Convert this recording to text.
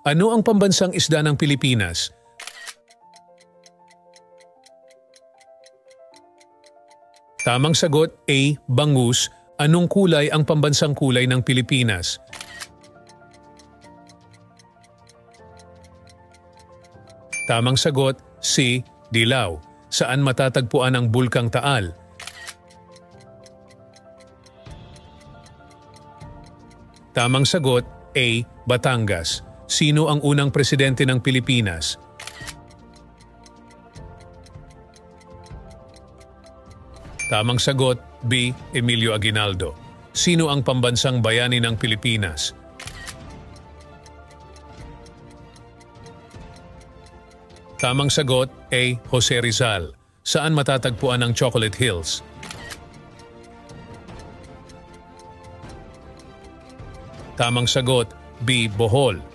Ano ang pambansang isda ng Pilipinas? Tamang sagot A. Bangus. Anong kulay ang pambansang kulay ng Pilipinas? Tamang sagot C. Dilaw. Saan matatagpuan ang Bulkang Taal? Tamang sagot A. Batangas. Sino ang unang presidente ng Pilipinas? Tamang sagot B. Emilio Aguinaldo. Sino ang pambansang bayani ng Pilipinas? Tamang sagot A. Jose Rizal. Saan matatagpuan ang Chocolate Hills? Tamang sagot B. Bohol.